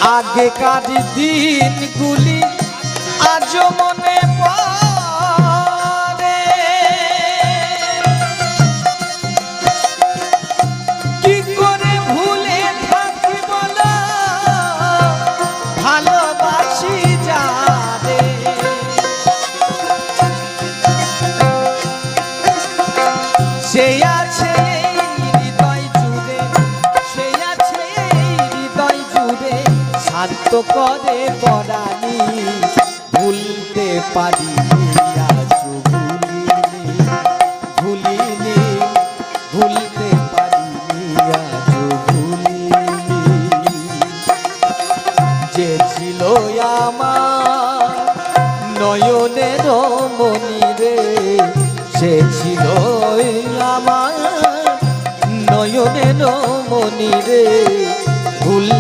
আগেকার দিনগুলি আজও মনে পড়ে, কি করে ভুলে থাকি বলো ভালোবাসি যারে। সে আছে হৃদয় জুড়ে, সে আছে হৃদয় জুড়ে, শান্ত করে পরাণী ভুলতে পারি আজও ভুলিনি, ভুলিনি ভুলতে পারিনি আজও ভুলিনি। যে ছিল আমার নয়নের মনি রে, সে ছিল আমার নয়নের মনি রে, ভুল